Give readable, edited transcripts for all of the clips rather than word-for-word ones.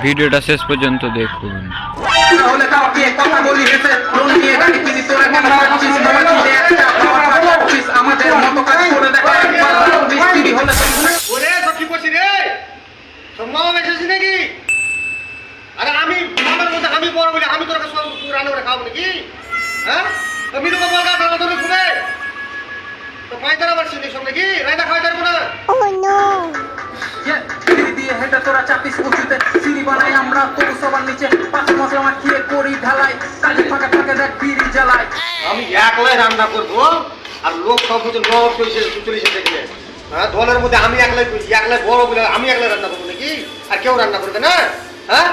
ভিডিওটা শেষ পর্যন্ত দেখুন। আমি বড় বলে আমি তোর রান্না করে খাবো নাকি? হ্যাঁ তুমি তো ঘুমে তো পাঁচদার আমার সিদ্ধি সব নাকি রায়না খাওয়াই পারবো না। তোরা চাপিস উঁচুতে সিঁড়ি বানাই আমরা তবু সবার নিচে পাঁচ মশলা মাখিয়ে করি ঢালাই কাজে ফাঁকা ফাঁকা দেখ বিড়ি জ্বালাই। আমি একলাই রান্না করবো আর লোক সব কিছু নব চল্লিশে দেখলে হ্যাঁ দলের মধ্যে আমি একলাই বড় বলে আমি একলাই রান্না করবো নাকি? আর কেউ রান্না করবে না? হ্যাঁ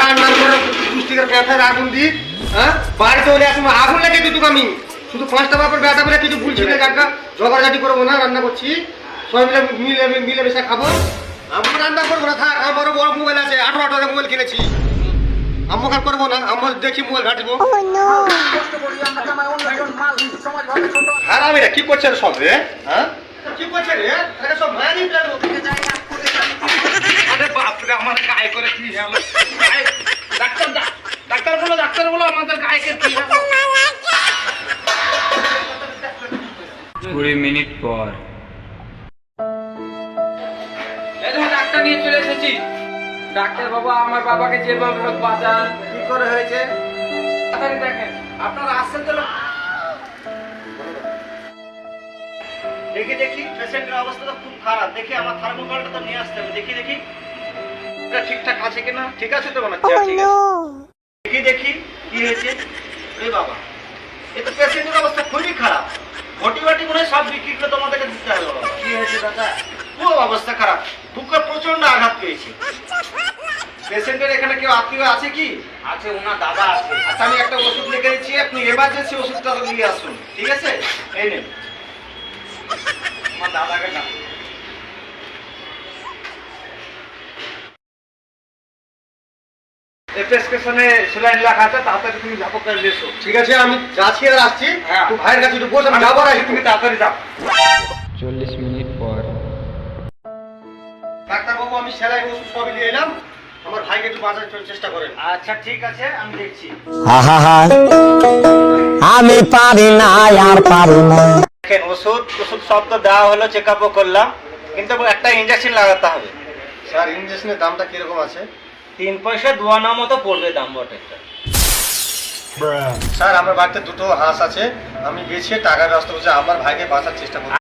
রান্না করে পুষ্টিকর ব্যথায় আগুন দিই। হ্যাঁ বাড়িতে হলে এখন আগুন লেগে দিত আমি শুধু 5টা বাপের ব্যথা বলে কিছু ভুলছি না কাকা জগাড়াটি করবো না রান্না করছি সবাই মিলে মিশে খাবো। আমি রান্না করবো না থাক আমারও বড় মোবাইল আছে 18 মোবাইল কিনেছি আম্মু কাজ করবো না আমার দেখি মোবাইল ঘাটবো। হ্যাঁ আমি কি করছে সব রে? হ্যাঁ কি করছে রে সব আরে বাপরে আমার গায়ে করে কি হলো? ডাক্তার বলো আমাদের গায়ে কি হলো? 20 মিনিট পর ডাক্তার নিয়ে চলে এসেছি। ডাক্তার বাবা আমার বাবাকে যেভাবে হোক বাঁচান। কি করে হয়েছে তাড়াতাড়ি দেখেন আপনারা আসছেন তো। দেখি পেশেন্টের অবস্থা তো খুব খারাপ দেখি আমার থার্মোকলটা তো নিয়ে আসতে হবে দেখি এটা ঠিকঠাক আছে কিনা। ঠিক আছে তো বানাচ্ছি ঠিক আছে দেখি কি হয়েছে। রে বাবা এ তো পেশেন্টের অবস্থা খুবই খারাপ ঘটি বাটি মনে হয় সব বিক্রি করে তোমাদেরকে দিতে হবে। বাবা কি হয়েছে দাদা? খুব অবস্থা খারাপ বুকে প্রচন্ড আঘাত পেয়েছে। পেশেন্টের এখানে কেউ আত্মীয় আছে কি? আছে ওনার দাদা আছে। আচ্ছা আমি একটা ওষুধ লিখে দিচ্ছি আপনি এমার্জেন্সি ওষুধটা নিয়ে আসুন ঠিক আছে? এই নেন আমার দাদাকে ডাক। প্রেসক্রিপশনে সেলাইন লেখা আছে তাড়াতাড়ি তুমি যাবো করে এসো। ঠিক আছে আমি যাচ্ছি আর আসছি। তুই ভাইয়ের কাছে একটু বস আমি যাবো আর তুমি তাড়াতাড়ি যাও। 40 মিনিট পর ডাক্তারবাবু আমি সেলাই ওষুধ সবই দিয়ে এলাম আমার ভাইকে একটু বাঁচার চেষ্টা করেন। আচ্ছা ঠিক আছে আমি দেখছি। আমি পারি না আর পারি না। দেখেন ওষুধ সব তো দেওয়া হলো চেক আপও করলাম কিন্তু একটা ইঞ্জেকশন লাগাতে হবে। স্যার ইঞ্জেকশনের দামটা কিরকম আছে? 3 পয়সা দুয়ানা মতো পড়বে দাম বটে। স্যার আমার বাড়িতে দুটো হাঁস আছে আমি বেছে টাকার ব্যবস্থা করছি আমার ভাইকে বাঁচার চেষ্টা করছি।